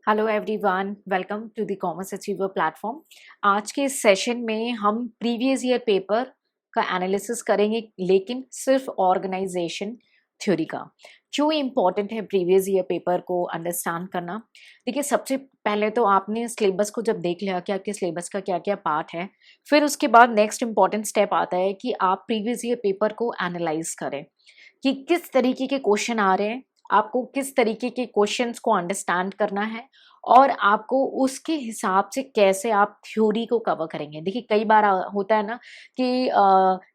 Hello everyone, welcome to the commerce achiever platform. आज के इस सेशन में हम प्रीवियस ईयर पेपर का एनालिसिस करेंगे, लेकिन सिर्फ ऑर्गेनाइजेशन थ्योरी का। क्यों इम्पॉर्टेंट है प्रीवियस ईयर पेपर को अंडरस्टैंड करना? देखिए, सबसे पहले तो आपने सिलेबस को जब देख लिया कि आपके सिलेबस का क्या क्या पार्ट है, फिर उसके बाद नेक्स्ट इम्पॉर्टेंट स्टेप आता है कि आप प्रीवियस ईयर पेपर को एनालाइज करें कि किस तरीके के क्वेश्चन आ रहे हैं, आपको किस तरीके के क्वेश्चंस को अंडरस्टैंड करना है और आपको उसके हिसाब से कैसे आप थ्योरी को कवर करेंगे। देखिए, कई बार होता है ना कि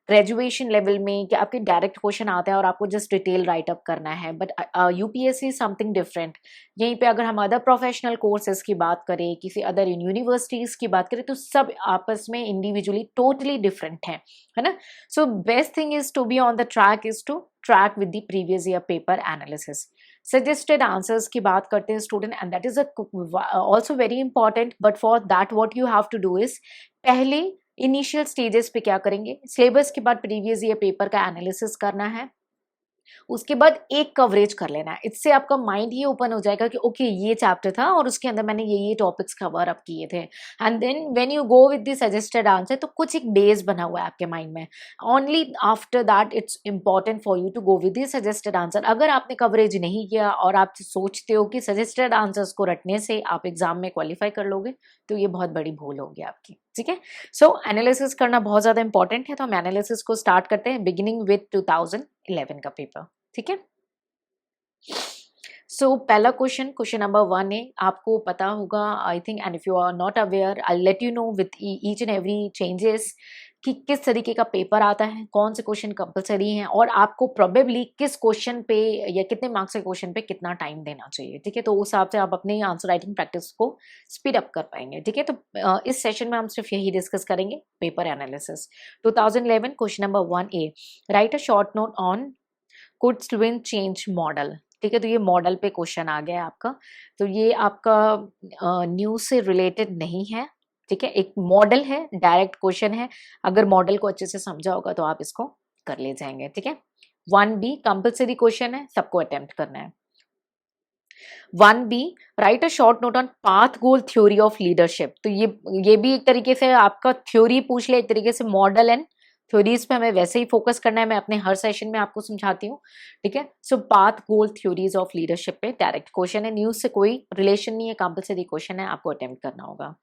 ग्रेजुएशन लेवल में कि आपके डायरेक्ट क्वेश्चन आता है और आपको जस्ट डिटेल राइट अप करना है, बट यूपीएससी समथिंग डिफरेंट। यहीं पे अगर हम अदर प्रोफेशनल कोर्सेज की बात करें, किसी अदर यूनिवर्सिटीज की बात करें, तो सब आपस में इंडिविजुअली टोटली डिफरेंट है ना। So best thing is to be on the track is to track with the previous year paper analysis. Suggested answers की बात करते हैं student, and that is also very important, but for that what you have to do is, पहले initial stages पे क्या करेंगे, syllabus के बाद प्रीवियस ईयर पेपर का एनालिसिस करना है, उसके बाद एक कवरेज कर लेना है। इससे आपका माइंड ये ओपन हो जाएगा कि ओके, ये चैप्टर था और उसके अंदर मैंने ये टॉपिक्स कवर अप किए थे, and then when you go with the suggested answer, तो कुछ एक बेस बना हुआ है आपके माइंड में। Only after that it's important for you to go with the suggested answer. अगर आपने कवरेज नहीं किया और आप सोचते हो कि सजेस्टेड आंसर्स को रटने से आप एग्जाम में क्वालिफाई कर लोगे, तो ये बहुत बड़ी भूल होगी आपकी। ठीक है, सो एनालिसिस करना बहुत ज्यादा इंपॉर्टेंट है। तो हम एनालिसिस को स्टार्ट करते हैं बिगिनिंग विद 2011 का पेपर। ठीक है, सो पहला क्वेश्चन नंबर 1 है, आपको पता होगा I think, and if you are not aware I let you know with each and every changes कि किस तरीके का पेपर आता है, कौन से क्वेश्चन कंपलसरी हैं और आपको प्रोबेबली किस क्वेश्चन पे या कितने मार्क्स के क्वेश्चन पे कितना टाइम देना चाहिए। ठीक है, तो उस हिसाब से आप अपने आंसर राइटिंग प्रैक्टिस को स्पीड अप कर पाएंगे। ठीक है, तो इस सेशन में हम सिर्फ यही डिस्कस करेंगे, paper analysis. 2011 question number 1A, write a short note on Kurt Lewin change model. ठीक है, तो ये मॉडल पे क्वेश्चन आ गया है आपका। तो ये आपका न्यूज से रिलेटेड नहीं है। ठीक है, एक मॉडल है, डायरेक्ट क्वेश्चन है। अगर मॉडल को अच्छे से समझा होगा तो आप इसको कर ले जाएंगे। ठीक है, 1B कंपल्सरी क्वेश्चन है, सबको अटेम्प्ट करना है। 1B, right a short note on path goal theory of leadership. तो ये भी एक तरीके से आपका थ्योरी पूछ ले, एक तरीके से मॉडल एंड थ्योरीज पे हमें वैसे ही फोकस करना है। मैं अपने हर सेशन में आपको समझाती हूँ। ठीक है, so path goal theories of leadership पे डायरेक्ट क्वेश्चन है, न्यूज से कोई रिलेशन नहीं है, कंपल्सरी क्वेश्चन है, आपको अटेम्प्ट करना होगा।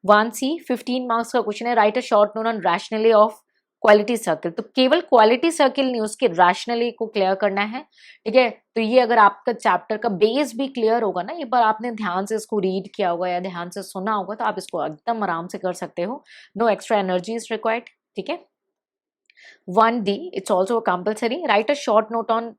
1C 15 मार्क्स का क्वेश्चन है, write a short note on rationally of quality circle. तो केवल क्वालिटी सर्किल न्यूज के रैशनली को क्लियर करना है। ठीक है, तो ये अगर आपका चैप्टर का बेस भी क्लियर होगा ना, एक बार आपने ध्यान से इसको रीड किया होगा या ध्यान से सुना होगा, तो आप इसको एकदम आराम से कर सकते हो। No extra energy is required. ठीक है, 1D, it's also compulsory, write a short note on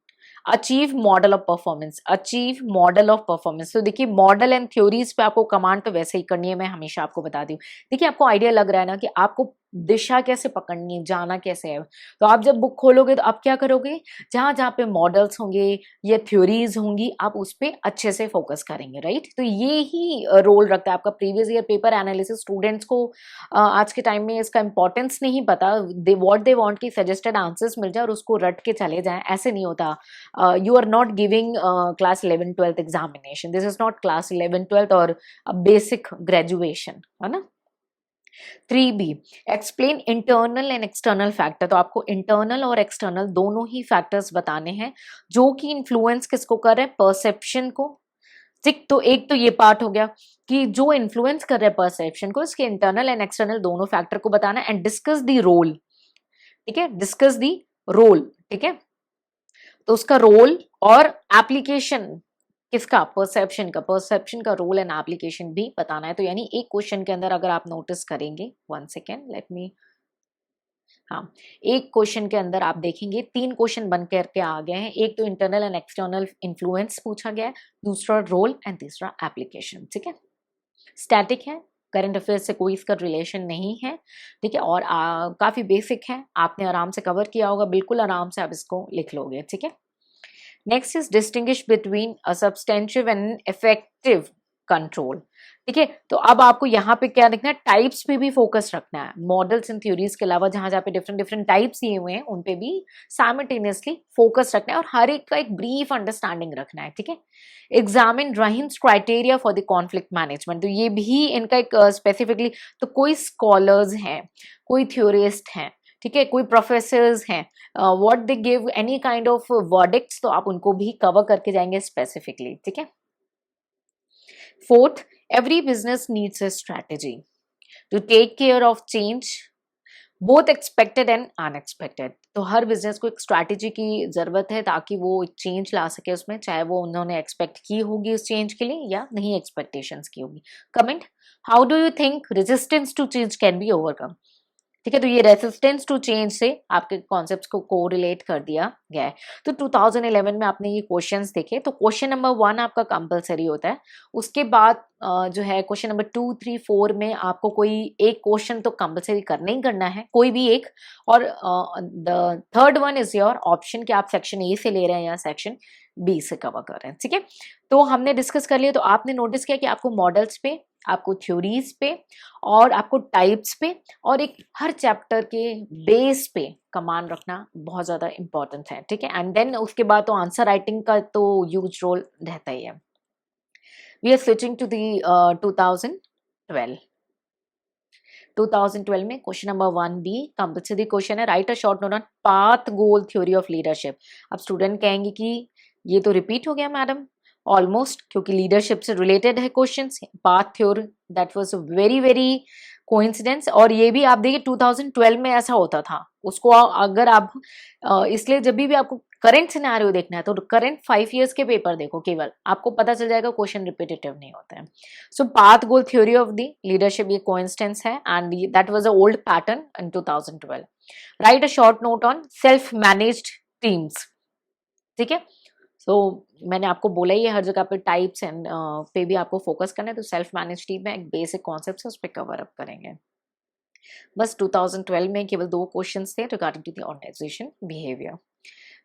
achieve model of performance. Achieve model of performance, तो देखिए मॉडल एंड थ्योरीज पे आपको कमांड तो वैसे ही करनी है, मैं हमेशा आपको बता दी हूँ। देखिए, आपको आइडिया लग रहा है ना कि आपको दिशा कैसे पकड़नी है, जाना कैसे है। तो आप जब बुक खोलोगे तो आप क्या करोगे, जहां जहां पे मॉडल्स होंगे या थ्योरीज होंगी, आप उस पर अच्छे से फोकस करेंगे। राइट, तो ये ही रोल रखता है आपका previous year paper analysis. Students को आज के टाइम में इसका इंपॉर्टेंस नहीं पता। दे वांट की सजेस्टेड आंसर्स मिल जाए और उसको रट के चले जाएं, ऐसे नहीं होता। You are not giving class 11 12th examination. This is not class 11 12th or a basic graduation, है ना। 3B, explain internal and external factor. तो आपको इंटरनल और एक्सटर्नल दोनों ही फैक्टर्स बताने हैं जो कि इन्फ्लुएंस किसको कर रहे हैं, परसेप्शन को। ठीक, तो एक तो ये पार्ट हो गया कि जो इन्फ्लुएंस कर रहे हैं परसेप्शन को, इसके इंटरनल एंड एक्सटर्नल दोनों फैक्टर को बताना है, एंड डिस्कस द रोल। ठीक है, डिस्कस द रोल। ठीक है, तो उसका रोल और एप्लीकेशन किसका, परसेप्शन का रोल एंड एप्लीकेशन भी बताना है। तो यानी एक क्वेश्चन के अंदर अगर आप नोटिस करेंगे, 1 सेकेंड लेट मी, हाँ, एक क्वेश्चन के अंदर आप देखेंगे 3 क्वेश्चन बन करके आ गए हैं। एक तो इंटरनल एंड एक्सटर्नल इन्फ्लुएंस पूछा गया है, दूसरा रोल एंड तीसरा एप्लीकेशन। ठीक है, स्टैटिक है, करंट अफेयर से कोई इसका रिलेशन नहीं है। ठीक है, और काफी बेसिक है, आपने आराम से कवर किया होगा, बिल्कुल आराम से आप इसको लिख लोगे। ठीक है, next is distinguish between a substantive and effective control. ठीक है, तो अब आपको यहाँ पे क्या देखना है, टाइप्स पे भी फोकस रखना है। मॉडल्स एंड थ्योरीज के अलावा जहां जहाँ पे डिफरेंट डिफरेंट टाइप्स दिए हुए हैं उन पे भी साइमल्टेनियसली फोकस रखना है और हर एक का एक ब्रीफ अंडरस्टैंडिंग रखना है। ठीक है, examine Rahim's criteria for the conflict management, तो ये भी इनका एक स्पेसिफिकली, तो कोई स्कॉलर्स हैं, कोई थ्योरिस्ट हैं, ठीक है, कोई प्रोफेसर्स हैं, what they give any kind of verdicts, तो आप उनको भी कवर करके जाएंगे स्पेसिफिकली। ठीक है, fourth, every business needs a strategy to take care of change, both expected and unexpected। तो हर बिजनेस को एक स्ट्रैटेजी की जरूरत है ताकि वो एक चेंज ला सके उसमें, चाहे वो उन्होंने एक्सपेक्ट की होगी उस चेंज के लिए या नहीं एक्सपेक्टेशंस की होगी। Comment, how do you think resistance to change can be overcome. ठीक है, तो ये रेसिस्टेंस टू चेंज से आपके कॉन्सेप्ट्स को कोरिलेट कर दिया गया है। तो 2011 में आपने ये क्वेश्चंस देखे, तो क्वेश्चन नंबर 1 आपका कंपलसरी होता है, उसके बाद जो है क्वेश्चन नंबर 2, 3, 4 में आपको कोई एक क्वेश्चन तो कंपलसरी करना ही करना है, कोई भी एक, और the third one is your option कि आप सेक्शन ए से ले रहे हैं या सेक्शन बी से कवर कर रहे हैं। ठीक है, तो हमने डिस्कस कर लिया, तो आपने नोटिस किया कि आपको मॉडल्स पे, आपको थ्योरीज पे और आपको टाइप्स पे और एक हर चैप्टर के बेस पे कमांड रखना बहुत ज्यादा इंपॉर्टेंट है। ठीक है, एंड देन उसके बाद तो आंसर राइटिंग का तो ह्यूज रोल रहता ही है। We are switching to the 2012 में question number 1B compulsory question है, write a short note on path goal theory of leadership. अब स्टूडेंट कहेंगे कि ये तो रिपीट हो गया मैडम, ऑलमोस्ट, क्योंकि लीडरशिप से रिलेटेड है question. Path theory, that was very very coincidence, और ये भी आप देखिए 2012 में ऐसा होता था। उसको अगर आप इसलिए जब भी आपको करंट सिनेरियो देखना है तो करंट 5 इयर्स के पेपर देखो, केवल आपको पता चल जाएगा क्वेश्चन रिपीटेटिव नहीं होता है। So path goal theory of the leadership, ये कोइंसिडेंस है and that was a old pattern in 2012। Write a short note on self managed teams. ठीक है, तो मैंने आपको बोला ही है हर जगह पे टाइप्स एंड पे भी आपको फोकस करना है, तो सेल्फ मैनेज टीम में एक बेसिक कॉन्सेप्ट है, उस पर कवर अप करेंगे। बस 2012 में केवल 2 क्वेश्चंस थे regarding to the organisation behaviour.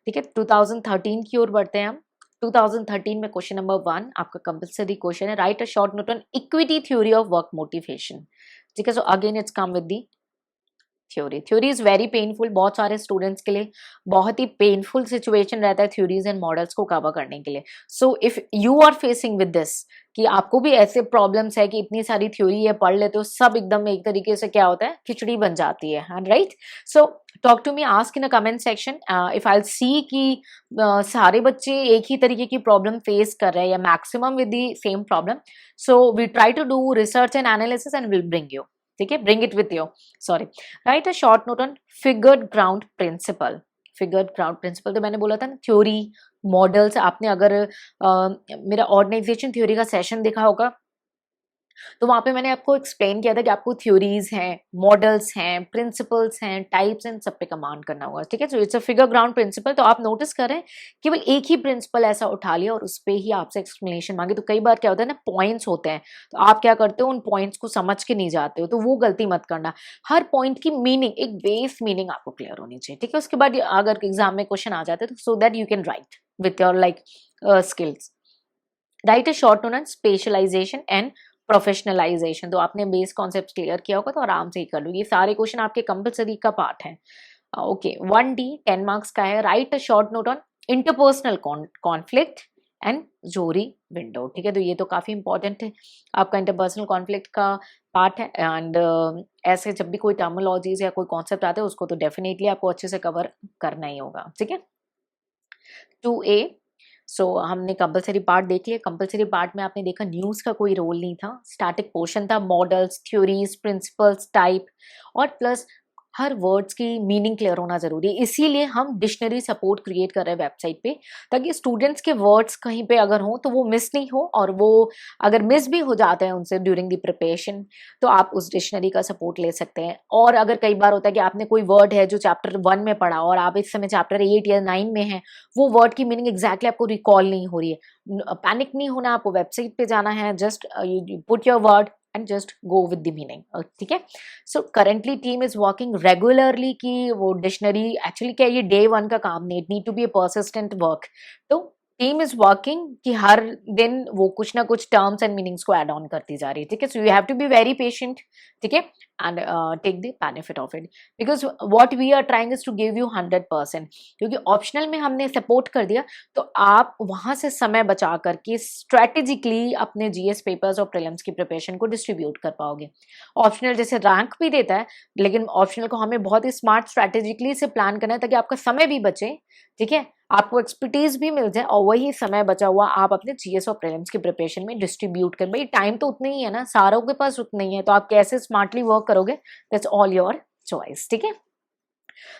ठीक है, 2013 की ओर बढ़ते हैं हम। 2013 में क्वेश्चन नंबर 1 आपका कंपल्सरी क्वेश्चन है, write a short note on equity theory of work motivation. ठीक है, so again it's come with the theory is very painful, बहुत सारे स्टूडेंट्स के लिए बहुत ही पेनफुल सिचुएशन रहता है थ्योरीज एंड मॉडल्स को कवर करने के लिए। So if you are facing with this, कि आपको भी ऐसे प्रॉब्लम्स है कि इतनी सारी थ्योरी है, पढ़ लेते हो सब एकदम एक तरीके से क्या होता है, खिचड़ी बन जाती है, right. So talk to me, ask in a comment section if I see कि सारे बच्चे एक ही तरीके की प्रॉब्लम फेस कर रहे हैं या maximum with the same problem. So we try to do research and analysis and will bring you. ठीक है, bring it with you, sorry. Write a short note on figured ground principle. Figured ground principle तो मैंने बोला था ना, theory models. आपने अगर मेरा ऑर्गेनाइजेशन थ्योरी का सेशन देखा होगा तो वहां पे मैंने आपको एक्सप्लेन किया था कि आपको थ्योरीज हैं, मॉडल्स हैं, प्रिंसिपल्स हैं, टाइप्स हैं, सब पे कमांड करना होगा। ठीक है, so it's a figure ground principle. तो आप नोटिस करें केवल एक ही प्रिंसिपल ऐसा उठा लिया और उस पे ही आपसे एक्सप्लेनेशन मांगे, तो कई बार क्या होता है ना, पॉइंट्स होते हैं, तो आप क्या करते हो, उन पॉइंट्स को समझ के नहीं जाते हो, तो वो गलती मत करना। हर पॉइंट की मीनिंग, एक बेस मीनिंग आपको क्लियर होनी चाहिए। ठीक है, उसके बाद अगर एग्जाम में क्वेश्चन आ जाते हैं तो so that you can write with your like skills. Write a short note on specialisation and professionalisation. तो आपने बेस कॉन्सेप्ट क्लियर किया होगा तो आराम से ही कर लो, ये सारे क्वेश्चन आपके कंपलसरी का पार्ट है। ओके, 1D 10 मार्क्स का है, write a short note on interpersonal conflict and जोरी विंडो। ठीक है, तो ये तो काफी इंपॉर्टेंट है, आपका इंटरपर्सनल कॉन्फ्लिक्ट का पार्ट है एंड ऐसे जब भी कोई टर्मिनोलॉजीज या कोई कॉन्सेप्ट आते हैं उसको तो डेफिनेटली आपको अच्छे से कवर करना ही होगा। ठीक है, 2A। सो हमने कंपलसरी पार्ट देख लिया। कंपलसरी पार्ट में आपने देखा न्यूज का कोई रोल नहीं था, स्टैटिक पोर्शन था, मॉडल्स, थ्योरीज, प्रिंसिपल्स, टाइप और प्लस हर वर्ड्स की मीनिंग क्लियर होना जरूरी है। इसीलिए हम डिक्शनरी सपोर्ट क्रिएट कर रहे हैं वेबसाइट पे, ताकि स्टूडेंट्स के वर्ड्स कहीं पे अगर हो तो वो मिस नहीं हो, और वो अगर मिस भी हो जाते हैं उनसे ड्यूरिंग द प्रिपरेशन तो आप उस डिक्शनरी का सपोर्ट ले सकते हैं। और अगर कई बार होता है कि आपने कोई वर्ड है जो चैप्टर 1 में पढ़ा और आप इस समय चैप्टर 8 या 9 में है, वो वर्ड की मीनिंग एग्जैक्टली आपको रिकॉल नहीं हो रही है, पैनिक नहीं होना, आपको वेबसाइट पे जाना है, just you put your word and just go with the meaning. ठीक है, so currently team is working regularly कि वो डिक्शनरी, एक्चुअली क्या ये डे 1 का काम नहीं, it need to be a persistent work. तो टीम इज वर्किंग कि हर दिन वो कुछ ना कुछ टर्म्स एंड मीनिंग्स को ऐड ऑन करती जा रही है, ठीक है. So you have to be very patient, ठीक है, and take the benefit of it, because what we are trying is to give you 100%. क्योंकि ऑप्शनल में हमने सपोर्ट कर दिया, तो आप वहां से समय बचा करके स्ट्रेटेजिकली अपने जीएस पेपर्स और प्रीलिम्स की प्रिपरेशन को डिस्ट्रीब्यूट कर पाओगे. ऑप्शनल जैसे रैंक भी देता है, लेकिन ऑप्शनल को हमें बहुत ही स्मार्ट स्ट्रेटेजिकली से प्लान करना है ताकि आपका समय भी बचे, ठीक है, आपको एक्सपर्टीज भी मिल जाए और वही समय बचा हुआ आप अपने जीएस और प्रीलिम्स की प्रिपरेशन में डिस्ट्रीब्यूट कर. भाई टाइम तो उतना ही है ना, सारों के पास उतना ही है, तो आप कैसे स्मार्टली वर्क करोगे, दैट्स ऑल योर चॉइस, ठीक है.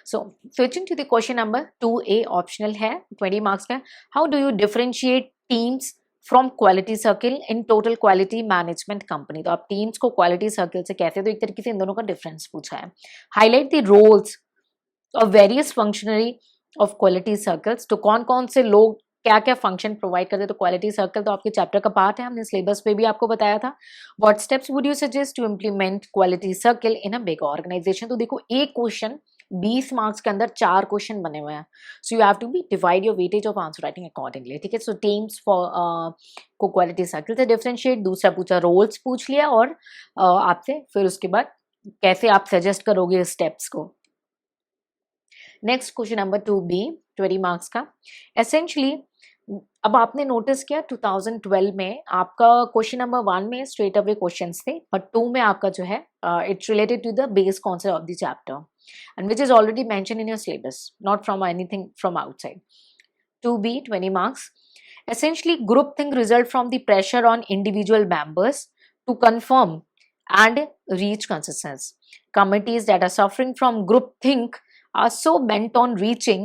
So switching to the question number 2A, optional है, 20 मार्क्स का. How do you differentiate teams from quality circle in total quality management company. तो आप टीम्स को क्वालिटी सर्किल से कैसे, तो एक तरीके से इन दोनों का डिफरेंस पूछा है. Highlight the roles of various functionary of quality circles. तो कौन कौन से लोग क्या क्या फंक्शन प्रोवाइड करते हैं. तो क्वालिटी सर्कल तो आपके चैप्टर का पार्ट है, हमने सिलेबस पे भी आपको बताया था. What steps would you suggest to implement quality circle in a big organisation. तो देखो एक क्वेश्चन 20 मार्क्स के अंदर 4 क्वेश्चन बने हुए हैं. So you have to be divide your weightage of answer writing accordingly, ठीक है. सो टीम्स फॉर को क्वालिटी सर्कल से डिफरेंशिएट. दूसरा पूछा रोल्स पूछ लिया, और आपसे फिर उसके बाद कैसे आप सजेस्ट करोगे स्टेप्स को. Next question number 2B, 20 marks का. एसेंशली अब आपने नोटिस किया 2012 में आपका क्वेश्चन नंबर 1 में स्ट्रेट अवे क्वेश्चंस थे, और 2 में आपका जो है it's related to the base concept of the chapter and which is already mention in your syllabus, not from anything from outside. 2B, 20 marks. Essentially, groupthink result from the pressure on individual members to confirm and reach consensus. Committees that are suffering from groupthink are so bent on reaching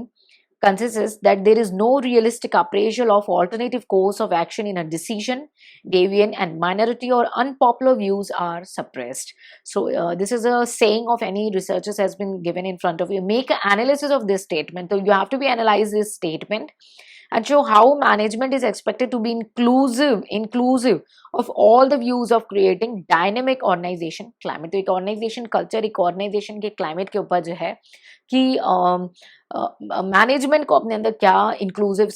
consensus that there is no realistic appraisal of alternative course of action in a decision. Deviant and minority or unpopular views are suppressed. So this is a saying of any researchers has been given in front of you. Make an analysis of this statement. So you have to be analyze this statement and show how management is expected to be inclusive of all the views of creating dynamic organization climate. तो एक organization culture, एक organization के climate के ऊपर जो है कि management को अपने अंदर क्या इंक्लूसिव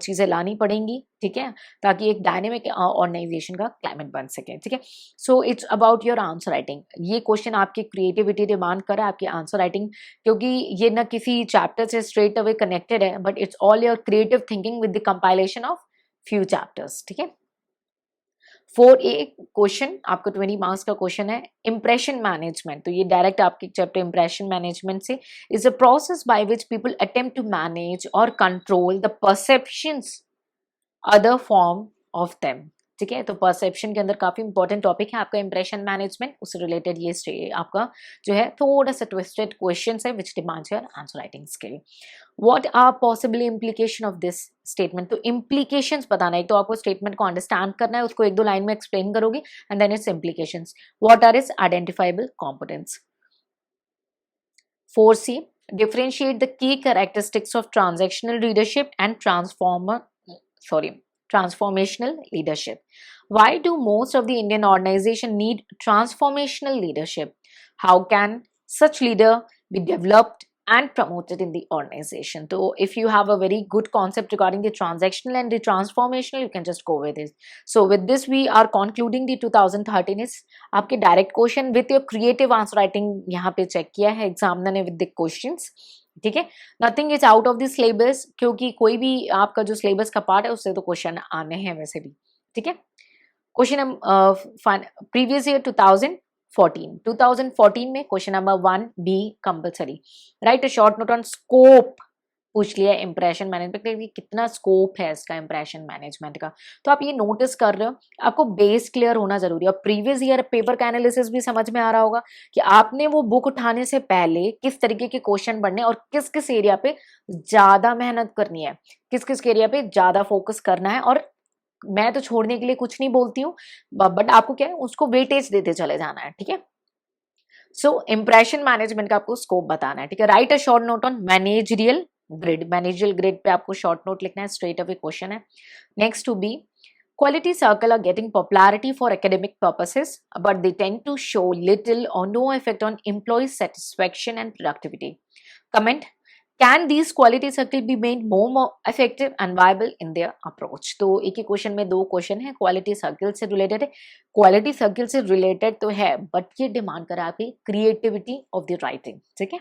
चीजें लानी पड़ेंगी, ठीक है, ताकि एक डायनेमिक ऑर्गेनाइजेशन का क्लाइमेट बन सके, ठीक है. So it's about your answer writing. ये क्वेश्चन आपकी क्रिएटिविटी डिमांड कर रहा है, आपकी आंसर राइटिंग, क्योंकि ये ना किसी चैप्टर से स्ट्रेट अवे कनेक्टेड है, but it's all your creative thinking with the compilation of few chapters, ठीक है. 4A क्वेश्चन आपका 20 मार्क्स का क्वेश्चन है. इंप्रेशन मैनेजमेंट, तो ये डायरेक्ट आपके चैप्टर इंप्रेशन मैनेजमेंट से. Is a process by which people attempt to manage और control the perceptions other form of them, ठीक है. तो परसेप्शन के अंदर काफी इंपॉर्टेंट टॉपिक है आपका इंप्रेशन मैनेजमेंट, उससे रिलेटेड ये आपका जो है थोड़ा सा ट्विस्टेड क्वेश्चन है which demands your answer writing skill. What are possible implication of this statement. तो इम्प्लीकेशंस बताना है, तो आपको स्टेटमेंट को अंडरस्टैंड करना है, उसको 1-2 लाइन में एक्सप्लेन करोगे and then its implications. What are its identifiable components. 4C, differentiate the key characteristics of transactional leadership and transformational leadership. Why do most of the Indian organization need transformational leadership? How can such leader be developed and promoted in the organization? So if you have a very good concept regarding the transactional and the transformational, you can just go with it. So with this we are concluding the 2013 is आपके direct question with your creative answer writing यहाँ पे check किया है examiner ने with the questions, ठीक है. Nothing is out of the syllabus, क्योंकि कोई भी आपका जो सिलेबस का पार्ट है उससे तो क्वेश्चन आने हैं वैसे भी, ठीक है. क्वेश्चन प्रीवियस ईयर 2014 में question number 1B compulsory. Right a short note on scope पूछ लिया इंप्रेशन मैनेजमेंट, कितना स्कोप है इसका इंप्रेशन मैनेजमेंट का. तो आप ये नोटिस कर रहे हो, आपको बेस क्लियर होना जरूरी है. और प्रीवियस ईयर पेपर का एनालिसिस भी समझ में आ रहा होगा कि आपने वो बुक उठाने से पहले किस तरीके के क्वेश्चन पढ़ने और किस किस एरिया पे ज्यादा मेहनत करनी है, किस किस एरिया पे ज्यादा फोकस करना है. और मैं तो छोड़ने के लिए कुछ नहीं बोलती हूँ, बट आपको क्या है उसको वेटेज देते चले जाना है, ठीक है. सो इंप्रेशन मैनेजमेंट का आपको स्कोप बताना है, ठीक है. Write a short note on managerial grid. Managerial grid पे आपको शॉर्ट नोट लिखना है, स्ट्रेट अवे क्वेश्चन है. Next two B, quality circle are getting popularity for academic purposes, but they tend to show little or no effect on employee satisfaction and productivity. Comment, can these quality circle be made more effective and viable in their approach. तो एक ही question में दो question है, quality circle से related है। Quality circle से related तो है बट ये डिमांड करा आपकी क्रिएटिविटी ऑफ द राइटिंग, ठीक है।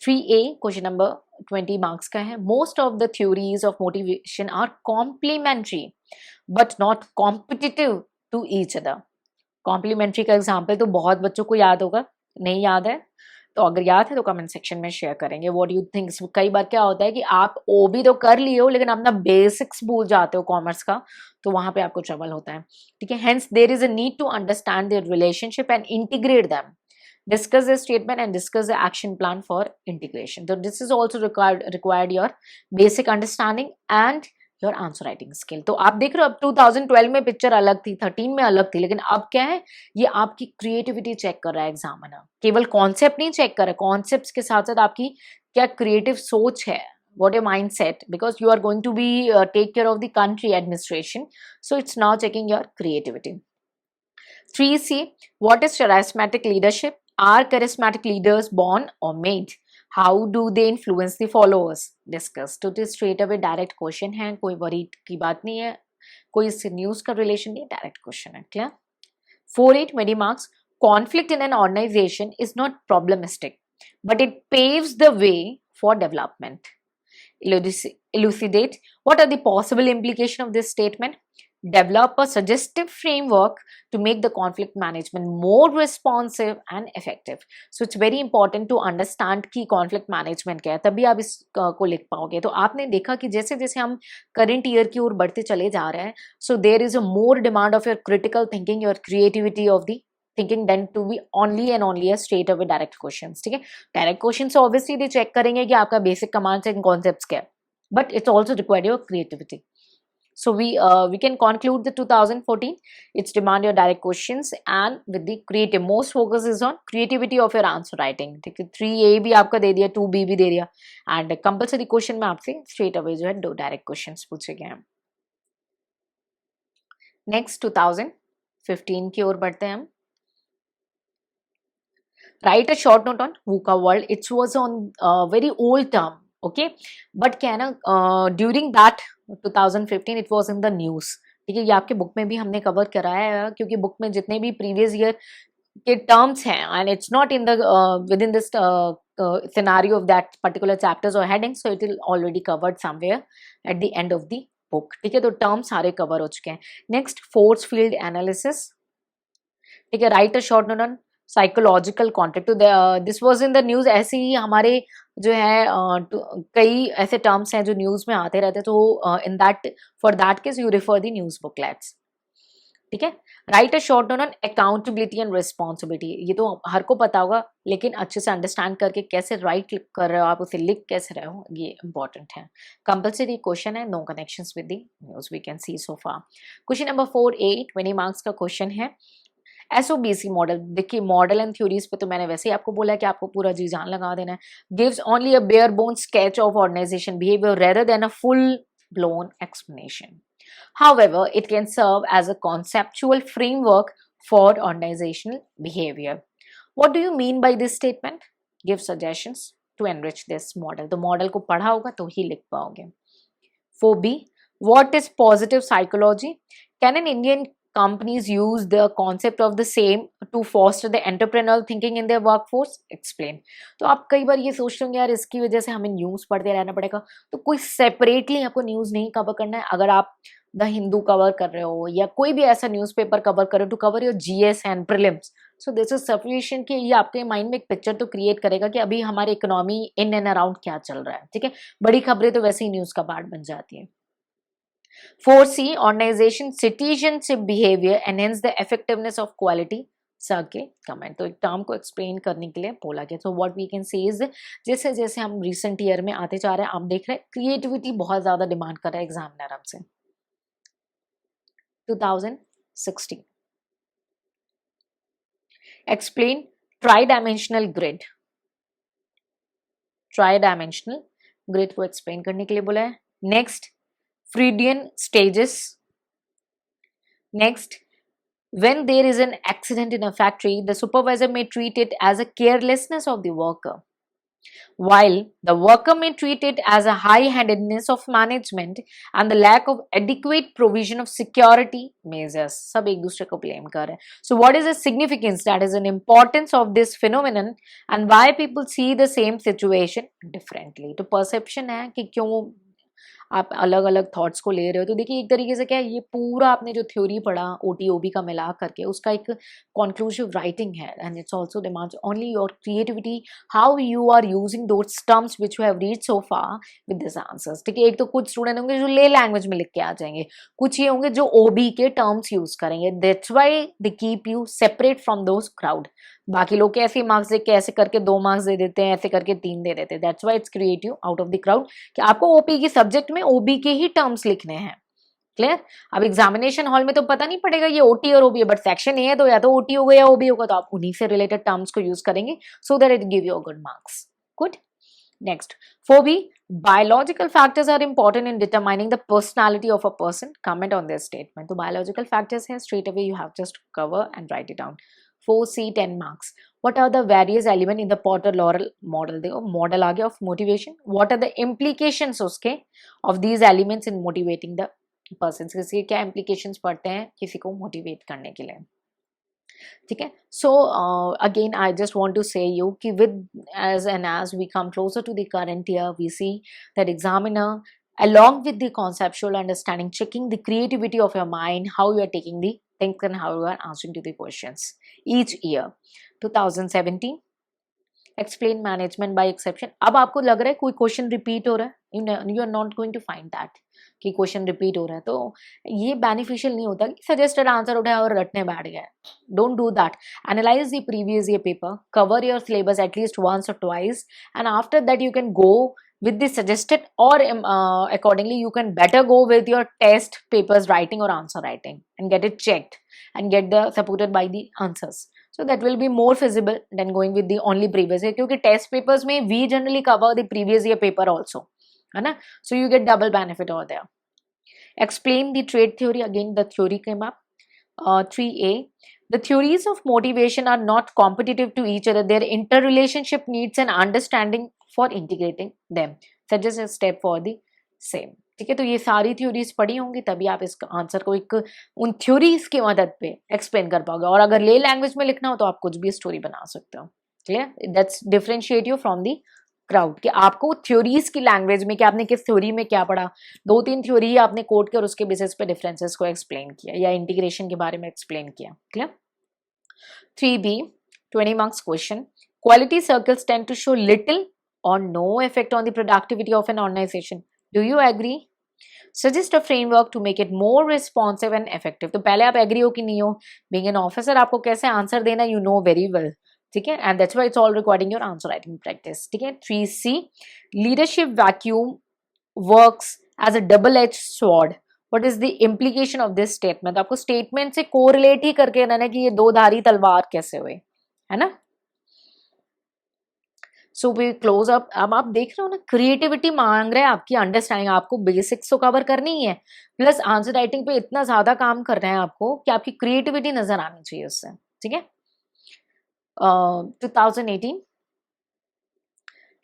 3A क्वेश्चन नंबर 20 मार्क्स का है। Most of the theories of motivation are complementary but not competitive to each other. Complementary का एग्जाम्पल तो बहुत बच्चों को याद होगा, नहीं याद है तो अगर याद है तो कमेंट सेक्शन में शेयर करेंगे। What you think? कई बार क्या होता है कि आप ओ भी तो कर लिए हो लेकिन अपना बेसिक्स भूल जाते हो कॉमर्स का, तो वहां पे आपको ट्रबल होता है, ठीक है। Hence there is a need to understand their relationship and integrate them, discuss the statement and discuss the action plan for integration. So this is also required your basic understanding and your answer writing skill. तो आप देख रहे हो अब 2012 में picture अलग थी, 13 में अलग थी, लेकिन अब क्या है, ये आपकी क्रिएटिविटी चेक कर रहा है एग्जामिनर। केवल कॉन्सेप्ट नहीं चेक कर रहा है, कॉन्सेप्ट के साथ साथ आपकी क्या क्रिएटिव सोच है, what your mindset, because you are going to be take care of the country administration, so it's now checking your creativity. 3C, what is charismatic leadership? Are charismatic leaders born or made? How do they influence the followers? Discuss. तो this straight away direct question है, कोई worry की बात नहीं है, कोई इससे news का रिलेशन नहीं है, डायरेक्ट क्वेश्चन है, clear. 4A 20 marks. Conflict in an organization is not problematic, but it paves the way for development. Elucidate. What are the possible implications of this statement? Develop a suggestive framework to make the conflict management more responsive and effective. So it's very important to understand कि conflict management क्या है, तभी आप इस को लिख पाओगे। तो आपने देखा कि जैसे जैसे हम current year की ओर बढ़ते चले जा रहे हैं, so there is a more demand of your critical thinking, your creativity of the thinking than to be only and only a straight away direct questions, ठीक है। direct questions obviously they check करेंगे कि आपका basic commands and concepts क्या है, but it's also required your creativity. So we can conclude the 2014. It's demand your direct questions and with the creative. Most focus is on creativity of your answer writing. ठीक है, 3A भी आपका दे दिया, 2B भी दे दिया, and compulsory question में आपसे straight away जो है दो direct questions पूछे गए हैं। Next 2015 की ओर बढ़ते हैं हम। Write a short note on VUCA world. It was on very old term. Okay, but क्या है ना, during that 2015 it was in the news, ठीक है। ये आपके बुक में भी हमने कवर कराया है, क्योंकि बुक में जितने भी प्रीवियस ईयर के टर्म्स हैं and it's not in the within this scenario of that particular chapters और heading, so it is already covered somewhere at the end of the book, ठीक है। तो टर्म सारे कवर हो चुके हैं। नेक्स्ट, फोर्स फील्ड एनालिसिस, ठीक है। Write a short note on psychological contact, तो this was in the news. ऐसे ही हमारे जो है कई ऐसे टर्म्स हैं जो न्यूज में आते रहते हैं, तो in that for that case you refer the news booklets, ठीक है। Write a short note on accountability and responsibility, ये तो हर को पता होगा, लेकिन अच्छे से अंडरस्टैंड करके कैसे राइट कर रहे हो आप, उसे लिख कैसे रहे हो, ये इंपॉर्टेंट है। कंपल्सरी क्वेश्चन है, no connections with the news we can see so far. Question number 4A 20 marks का क्वेश्चन है। SOBC मॉडल, देखिए मॉडल एंड थ्योरीज पे तो मैंने वैसे ही आपको बोला है कि आपको पूरा जी जान लगा देना है। Gives only a bare bone sketch of organisation behaviour rather than a full blown explanation. However, it can serve as a conceptual framework for organizational behavior. What do you mean by this statement? Give suggestions to enrich this model. तो model को पढ़ा होगा तो ही लिख पाओगे। 4B, what is positive psychology? Can an Indian companies use the concept of the same to foster the entrepreneurial thinking in their workforce? Explain. तो आप कई बार ये सोचते होंगे यार इसकी वजह से हमें न्यूज पढ़ते रहना पड़ेगा, तो कोई सेपरेटली आपको न्यूज नहीं कवर करना है। अगर आप द हिंदू कवर कर रहे हो या कोई भी ऐसा न्यूज़पेपर कवर कर रहे हो to cover your GS and prelims, so this is sufficient कि ये आपके माइंड में एक पिक्चर तो क्रिएट करेगा कि अभी हमारी इकोनॉमी इन एंड अराउंड क्या चल रहा है, ठीक है। बड़ी खबरें तो वैसे ही न्यूज का पार्ट बन जाती है। 4C, organization citizenship behavior enhance the effectiveness of quality circle comment. तो एक टर्म को एक्सप्लेन करने के लिए बोला गया। तो what we can say is, जैसे जैसे हम रिसेंट ईयर में आते जा रहे हैं, आप देख रहे हैं क्रिएटिविटी बहुत ज्यादा डिमांड कर रहा है एग्जामिनर हमसे। 2016, explain try dimensional grid. Try dimensional grid को एक्सप्लेन करने के लिए बोला है। Next, Freudian stages. Next, when there is an accident in a factory, the supervisor may treat it as a carelessness of the worker. while the worker may treat it as a high-handedness of management and the lack of adequate provision of security measures. सब एक दूसरे को blame कर रहे हैं. So what is the significance, that is an importance of this phenomenon and why people see the same situation differently? तो perception है कि क्यों आप अलग अलग थॉट्स को ले रहे हो. तो देखिए एक तरीके से क्या है, ये पूरा आपने जो थ्योरी पढ़ा ओटीओबी का मिला करके उसका एक कॉन्क्लूसिव राइटिंग है and it's also demands only your creativity, how you are using those terms which you have read so far with this answers. ठीक है, एक तो कुछ स्टूडेंट होंगे जो ले लैंग्वेज में लिख के आ जाएंगे, कुछ ये होंगे जो ओबी के टर्म्स यूज करेंगे. That's why they keep you separate from those crowd. बाकी लोग कैसे मार्क्स दे के ऐसे करके 2 मार्क्स दे देते हैं, ऐसे करके 3 दे देते हैं. That's why it's create you out of the crowd कि आपको ओपी की सब्जेक्ट में ओबी के ही टर्म्स लिखने हैं. क्लियर? अब एग्जामिनेशन हॉल में तो पता नहीं पड़ेगा ये ओटी और ओबी है, बट सेक्शन ए है तो या तो ओटी होगा या ओबी होगा, तो आप उन्हीं से रिलेटेड टर्म्स को यूज करेंगे so that it give you good marks. Good. Next, 4B, biological factors are important in determining the personality of a person. Comment on this statement. तो biological factors है, straight away you have just cover and write it down. 4C, 10 marks. What are the various elements in the Potter-Laurel model? देखो model आ गया of motivation. What are the implications उसके of these elements in motivating the person? किसी क्या implications पढ़ते हैं किसी को motivate करने के लिए. ठीक है. So again I just want to say you कि with as we come closer to the current year, we see that examiner along with the conceptual understanding checking the creativity of your mind, how you are taking the things and how you are answering to the questions each year. 2017 explain management by exception. अब आपको लग रहा है कोई question repeat हो रहा है, you are not going to find that कि क्वेश्चन रिपीट हो रहा है, तो ये बेनिफिशियल नहीं होता कि सजेस्टेड आंसर उठाया और रटने बैठ गया. Don't do that. Analyse the previous year paper, cover your syllabus at least once और twice and after that you can go with the suggested or accordingly you can better go with your test papers writing or answer writing and get it checked and get the supported by the answers. So that will be more feasible than going with the only previous year क्योंकि test papers में we generally cover the previous year paper also, है ना. So you get double benefit over there. Explain the trait theory. Again the theory came up. 3A, the theories of motivation are not competitive to each other. Their interrelationship needs an understanding for integrating them. Suggest a step for the same. ठीक है, तो ये सारी theories पढ़ी होंगी तभी आप इस आंसर को एक उन थ्योरीज की मदद पे एक्सप्लेन कर पाओगे. और अगर ले लैंग्वेज में लिखना हो तो आप कुछ भी स्टोरी बना सकते हो. Clear? That's differentiate you from the crowd कि आपको थ्योरीज की लैंग्वेज में कि आपने किस थ्योरी में क्या पढ़ा, 2-3 थ्योरी ही आपने कोट किया और उसके बेसिस पे डिफरेंसेस को एक्सप्लेन किया या इंटीग्रेशन के बारे में एक्सप्लेन किया. Clear? 3B 20 marks question. Quality circles tend to show little or no effect on the productivity of an organization. Do you agree? Suggest a framework to make it more responsive and effective. तो पहले आप agree हो कि नहीं हो. Being an officer आपको कैसे answer देना you know very well. ठीक है, and that's why it's all recording your answer writing practice. ठीक है. 3C, leadership vacuum works as a double-edged sword. What is the implication of this statement? आपको statement से correlate ही करके रहना कि ये दो धारी तलवार कैसे हुए, है ना. So we close up. अब आप देख रहे हो ना क्रिएटिविटी मांग रहे हैं आपकी अंडरस्टैंडिंग, आपको बेसिक्स तो कवर करनी ही है प्लस आंसर राइटिंग पे इतना ज्यादा काम कर रहे हैं आपको कि आपकी क्रिएटिविटी नजर आनी चाहिए उससे. ठीक है. 2018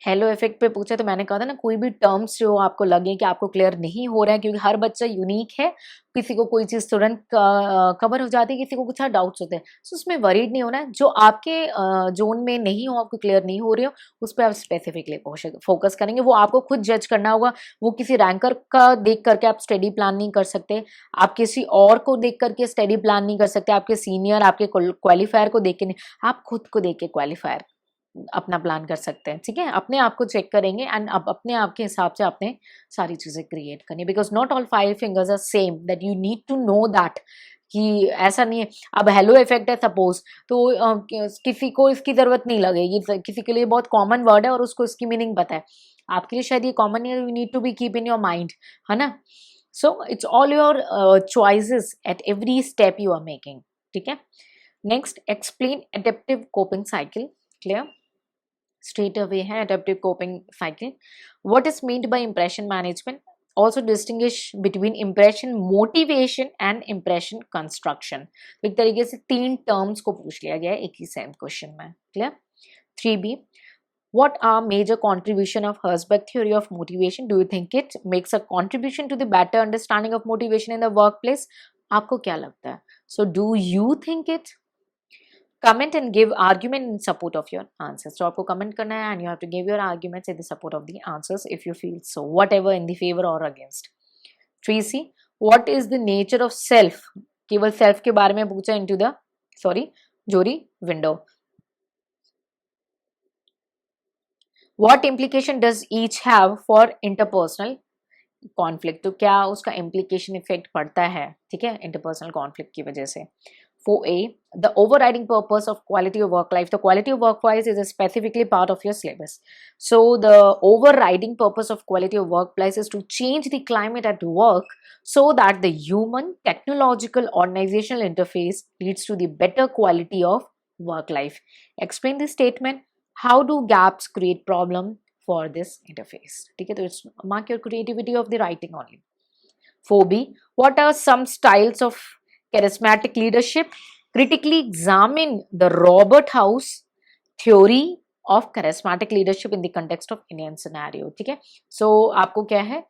हेलो इफेक्ट पे पूछा तो मैंने कहा था ना कोई भी टर्म्स जो आपको लगे कि आपको क्लियर नहीं हो रहा है क्योंकि हर बच्चा यूनिक है, किसी को कोई चीज़ तुरंत कवर हो जाती है, किसी को कुछ डाउट्स होते हैं. सो उसमें वरीड नहीं होना है. जो आपके जोन में नहीं हो, आपको क्लियर नहीं हो रही हो, उस पर आप स्पेसिफिकली फोकस करेंगे. वो आपको खुद जज करना होगा. वो किसी रैंकर का देख करके आप स्टडी प्लान नहीं कर सकते, आप किसी और को देख करके स्टडी प्लान नहीं कर सकते, आपके सीनियर आपके क्वालिफायर को देख के नहीं, आप खुद को देख के क्वालिफायर अपना प्लान कर सकते हैं. ठीक है, अपने आप को चेक करेंगे एंड अब अपने आप के हिसाब से आपने सारी चीजें क्रिएट करनी. Because not all 5 fingers are same, that you need to know that कि ऐसा नहीं है. अब हेलो इफेक्ट है सपोज, तो किसी को इसकी जरूरत नहीं लगेगी, किसी के लिए बहुत कॉमन वर्ड है और उसको इसकी मीनिंग पता है, आपके लिए शायद ये कॉमन नहीं है. You need to be keep in your mind, है ना. So it's all your choices at every step you are making. ठीक है. Next, explain adaptive coping cycle. Clear? Straight away है adaptive coping cycle. What is meant by impression management? Also distinguish between impression motivation and impression construction. तो एक तरीके से 3 terms को पूछ लिया गया है एक ही सेम क्वेश्चन में. Clear? 3B, What are major contribution of Herzberg theory of motivation? Do you think it makes a contribution to the better understanding of motivation in the workplace? आपको क्या लगता है? So do you think it? Comment and give argument in support of your answers. So आपको comment करना है and you have to give your arguments in the support of the answers if you feel so, whatever in the favor or against. 3C, what is the nature of self? केवल self के बारे में पूछा into the jury window. What implication does each have for interpersonal conflict? तो क्या उसका implication effect पड़ता है, ठीक है, interpersonal conflict की वजह से. 4A, the overriding purpose of quality of work life. The quality of work life is a specifically part of your syllabus. So the overriding purpose of quality of workplace is to change the climate at work so that the human, technological, organizational interface leads to the better quality of work life. Explain this statement. How do gaps create problem for this interface? ठीक है, तो it's mark your creativity of the writing only. 4B, what are some styles of charismatic leadership? Critically examine the Robert House theory of charismatic leadership in the context of Indian scenario. ठीक है, so आपको क्या है,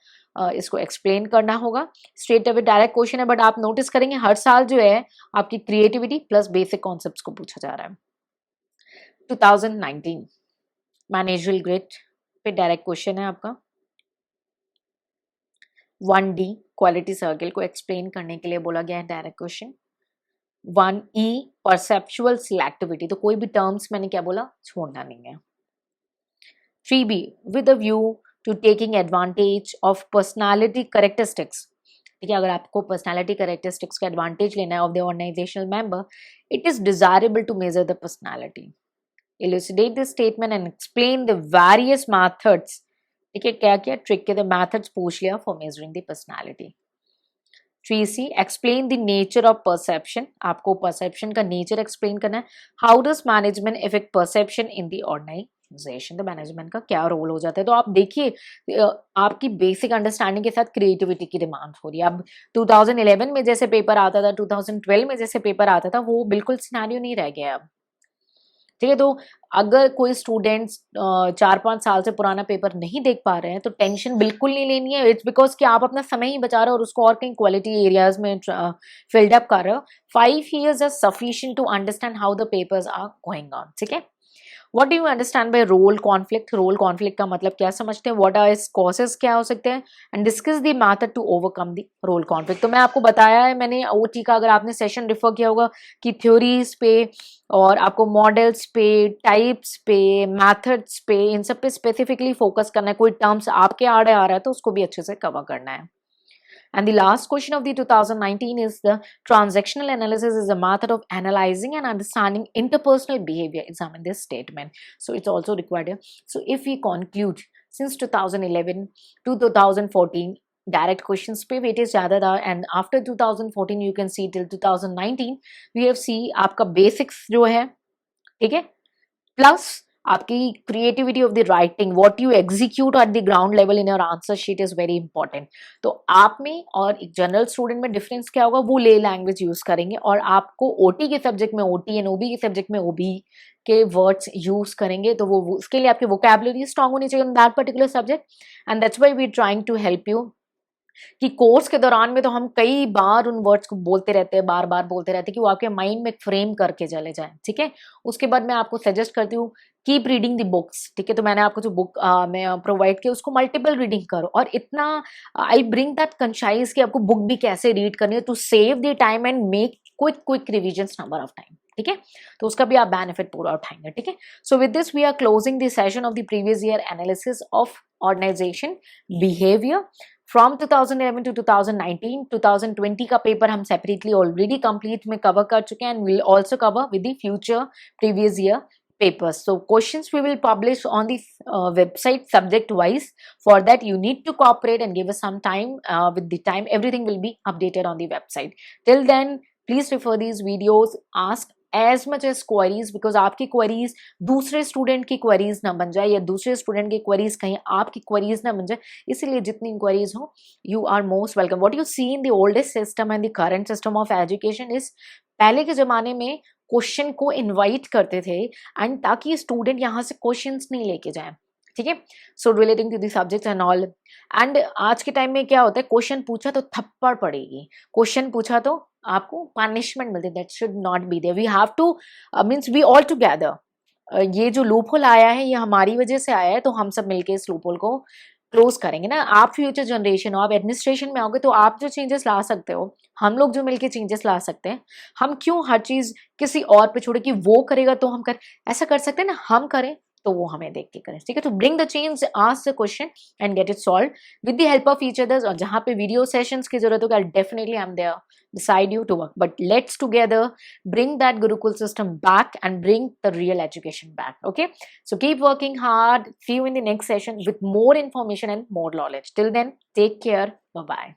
इसको explain करना होगा. Straight away direct question है, but आप नोटिस करेंगे हर साल जो है आपकी क्रिएटिविटी प्लस बेसिक कॉन्सेप्ट्स को पूछा जा रहा है. 2019 मैनेजरियल ग्रिड पे डायरेक्ट क्वेश्चन है आपका. 1D क्वालिटी सर्कल को एक्सप्लेन करने के लिए बोला गया है direct question. 1E perceptual selectivity, तो कोई भी टर्म्स मैंने क्या बोला, छोड़ना नहीं है. 3B with a view to taking advantage of personality characteristics. ठीक है, अगर आपको पर्सनालिटी करेक्टरिस्टिक्स का एडवांटेज लेना है of the organisational member, it is desirable to measure the personality. Elucidate this statement and explain the various methods. ठीक है, क्या क्या ट्रिक के मेथड्स पूछ लिया for measuring the personality. 3C explain the nature of perception. आपको perception का nature explain करना है. How does management effect perception in the organisation. तो मैनेजमेंट का क्या रोल हो जाता है. तो आप देखिए आपकी बेसिक अंडरस्टैंडिंग के साथ क्रिएटिविटी की डिमांड हो रही है. अब 2011 में जैसे पेपर आता था, 2012 में जैसे पेपर आता था, वो बिल्कुल सिनेरियो नहीं रह गया अब. ठीक है, तो अगर कोई स्टूडेंट्स 4-5 साल से पुराना पेपर नहीं देख पा रहे हैं तो टेंशन बिल्कुल नहीं लेनी है. इट्स बिकॉज कि आप अपना समय ही बचा रहे हो और उसको और कहीं क्वालिटी एरियाज में फिल्ड अप कर रहे हो. 5 years are sufficient to understand how the papers are going on. ठीक है, what do you understand by role conflict. Role conflict का मतलब क्या समझते हैं, व्हाट आर इट्स कॉजेस क्या हो सकते हैं, and discuss the method to overcome the role conflict. तो मैं आपको बताया है, मैंने ओटी का अगर आपने सेशन रेफर किया होगा कि थ्योरीज पे और आपको मॉडल्स पे, टाइप्स पे, मेथड्स पे, इन सब पे स्पेसिफिकली फोकस करना है. कोई टर्म्स आपके आड़े आ रहा है तो उसको भी अच्छे से कवर करना है. And the last question of the 2019 is the transactional analysis is a method of analyzing and understanding interpersonal behavior. Examine this statement. So it's also required here. So if we conclude, since 2011 to 2014, direct questions पे weightage ज़्यादा था, and after 2014 you can see till 2019 we have see आपका basics जो है, ठीक है, plus आपकी creativity of the writing, what you execute at the ground level in your answer sheet is very important. तो आप में और एक जनरल स्टूडेंट में डिफरेंस क्या होगा, वो ले लैंग्वेज यूज करेंगे और आपको ओटी के सब्जेक्ट में ओटी एंड ओबी के सब्जेक्ट में ओबी के वर्ड्स यूज करेंगे. तो वो उसके लिए आपकी वोकैबुलरी स्ट्रांग होनी चाहिए in that particular subject, and that's why we trying to help you कि कोर्स के दौरान में तो हम कई बार उन वर्ड्स को बोलते रहते हैं, बार बार बोलते रहते हैं कि वो आपके माइंड में फ्रेम करके चले जाएं. ठीक है, उसके बाद मैं आपको सजेस्ट करती हूँ कीप रीडिंग द बुक्स. ठीक है, तो मैंने आपको जो बुक मैं प्रोवाइड किया उसको मल्टीपल रीडिंग करो, और इतना आई ब्रिंग दैट कंसाइज कि आपको बुक भी कैसे रीड करनी है to save the time and make quick revisions number of time. ठीक है, तो उसका भी आप बेनिफिट पूरा उठाएंगे. ठीक है, so with this we are closing the session of the previous year analysis of organisation behaviour from 2011 to 2019. 2020 का पेपर हम सेपरेटली ऑलरेडी कंप्लीट में कवर कर चुके हैं, and will also cover with the future previous year papers. So questions we will publish on the website subject wise. For that you need to cooperate and give us some time. With the time everything will be updated on the website. Till then please refer these videos, ask as much as queries, because आपकी queries दूसरे student की queries ना बन जाए या दूसरे student की queries कहीं आपकी queries ना बन जाए. इसीलिए जितनी queries हो, you are most welcome. What you see in the oldest system and the current system of education is पहले के ज़माने में क्वेश्चन को इनवाइट करते थे एंड ताकि स्टूडेंट यहाँ से क्वेश्चंस नहीं लेके जाए, ठीक है। So relating to the subjects and all. And आज के टाइम में क्या होता है, क्वेश्चन पूछा तो थप्पड़ पड़ेगी, क्वेश्चन पूछा तो आपको पनिशमेंट मिलती है। That should not be there. We have to means we all together, ये जो लूपहोल आया है ये हमारी वजह से आया है, तो हम सब मिलके इस लूपहोल को क्लोज करेंगे ना। आप फ्यूचर जनरेशन हो, आप एडमिनिस्ट्रेशन में आओगे तो आप जो चेंजेस ला सकते हो, हम लोग जो मिलके चेंजेस ला सकते हैं। हम क्यों हर चीज किसी और पे छोड़े कि वो करेगा तो हम कर, ऐसा कर सकते हैं ना, हम करें तो वो हमें देख के करें, ठीक है। तो bring the change, ask the question and get it solve with the help of each others. और जहाँ पे वीडियो सेशंस की जरूरत होगी, definitely I am there beside you to work, but let's together bring that Gurukul system back and bring the real education back. Okay, so keep working hard. See you in the next session with more information and more knowledge. Till then, take care. Bye bye.